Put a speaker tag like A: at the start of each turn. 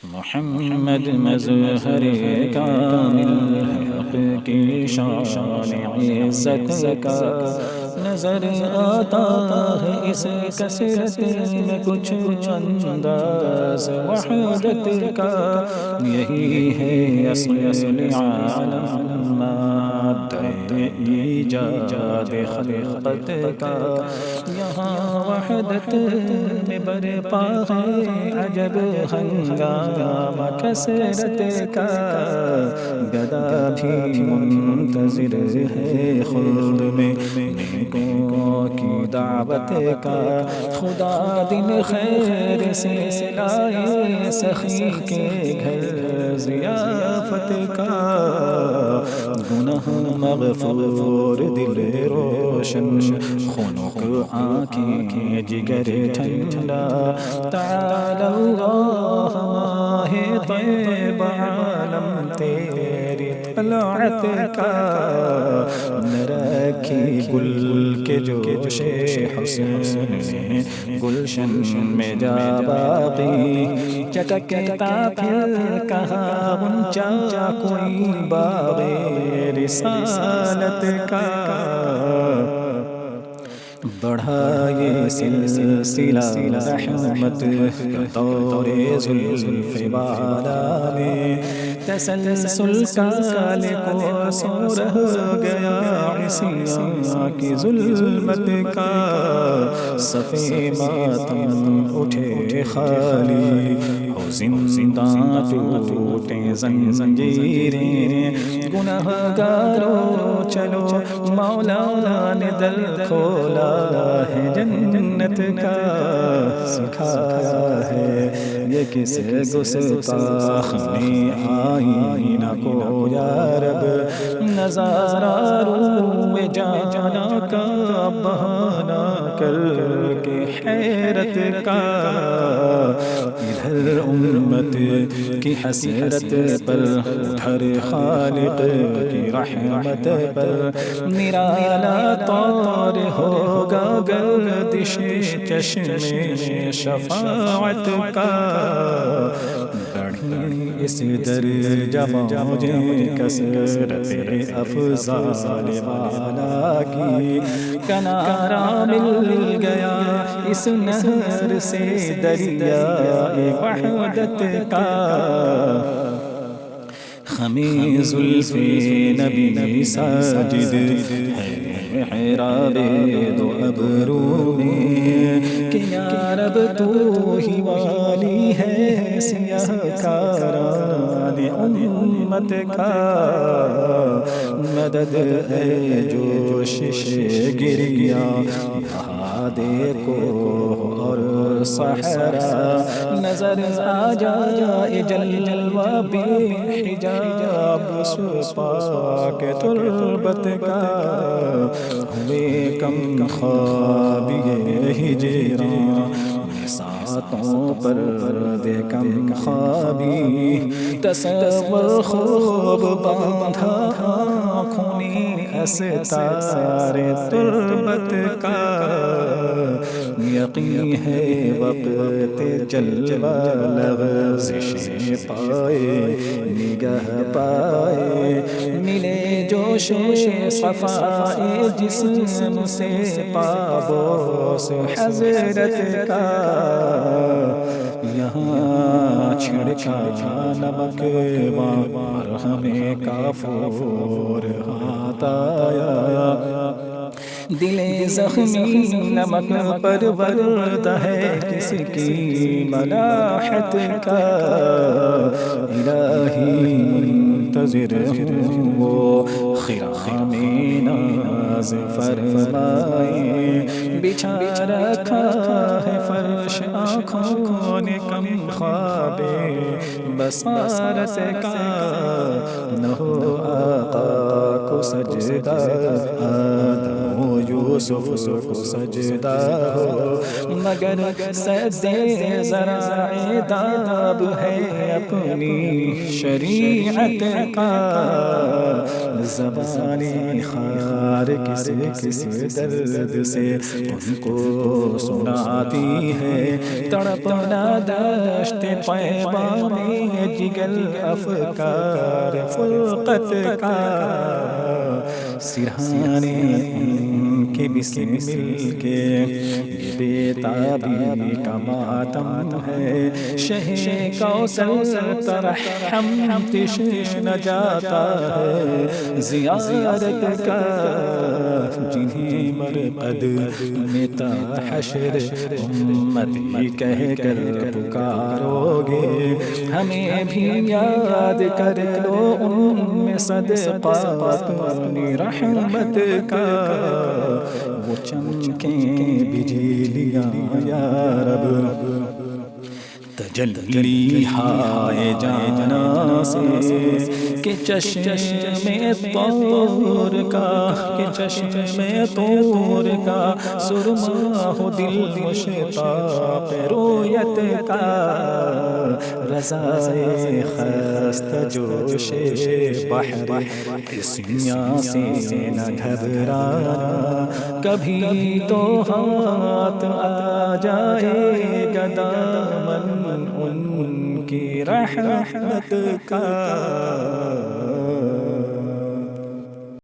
A: محمد مظہر کامل حق کی شان عزت کا نظر آتا ہے اس کثرت میں کچھ انداز وحدت کا یہی ہے اصل عالم مادہ ایجاد خلقت کا یہاں وحدت میں برپا ہے عجب ہنگامہ کثرت کا گدا بھی منتظر ہے خلد میں نیکوں کی دعوت کا خدا دن خیر سے لائے سخی کے گھر ضیافت کا گناہ مغفور دل روشن خنک آنکھیں جگر ٹھنڈا تعالی اللہ ماہ طیب عالم تیری طلعت کا نہ رکھی گل کے جوش حسن میں گلشن میں جا باقی چٹکتا پھر کہاں اونچا کوئی باغ رسالت کا بڑھا یہ سلسلہ رحمت طور زلف بالا میں تسلسل کال کو سو رہ گیا عصیاں کی ظلمت کا صفے ماتم اٹھے خالی ہو زنداں ٹوٹے زنجیریں گنہگارو چلو مولا نے دل کھولا ہے جنت کا سکھایا ہے یہ کس گستاخ نے آئینہ کو یا رب نظارہ روئے جانا کا بہانہ کر کے حیرت کا ادھر امت کی حسرت پر ادھر خالق کی رحمت پر نرالا طور ہوگا گردش چشم شفاعت کا بڑھی اس درجہ موجیں کثرت افضال والا کی کنارہ مل گیا اس نہر سے دریا وحدت کا خمی زلف نبی ساجد ہے محراب دو ابرو میں کہ یا رب تو ہی والی ہے سیاہ کاران امت کا مدد ہے جو شیشے گر گیا بہا دے کو اور صحرا نظر آ جائے جلوہ بے حجاب صفا کے تربت کا ہوئے کم خواب یہ ہجراں ساتوں پر دے کم خوابی تصور خوب باندھا آنکھوں نے استار تربت کا یقین ہے وقت جلوہ لغزش پائے نگاہ پائے ملے جوش صفائے جسم سے پابوس حضرت کا یہاں چھڑکا نمک مرہم کافور ہاتھ آیا دل زخمی نمک پر ورد ہے کس کی ملاحت کا الہی منتظر ہوں وہ خرام ناز فرمائے بچھا رکھا ہے فرش آنکھوں نے کم خواب بصارت کا نہ ہو آقا کو سجدہ آدم یوسف کو سجدہ ہو، مگر سجدے ذرائع داب ہے اپنی شریعت کا، زبان خار کس درد سے ان کو سناتی ہے، تڑپنا دشت طیبہ میں جگر افکار فرقت کا، سرہانے ان کے بسم مل کے یہ بے تابی کا ماتم ہے، شہ کوثر ترحم تشن جاتا ہے زیارت کا، جنہیں مرقد میں تا حشر امتی کہہ کر پکارو گے، ہمیں بھی یاد کر لو ان میں صدقہ اپنی رحمت کا، وہ چمکیں بجلیاں یا رب، تجلی ہائے جانا سے کہ چشم طور کا، کہ چشم طور کا سرما ہو دل مشتاق رویت کا، رضائے خستہ جوش بحر اس میاں سے نہ گھبرانا، کبھی تو ہاتھ آ جائے گا دامن ان کی رحمت کا۔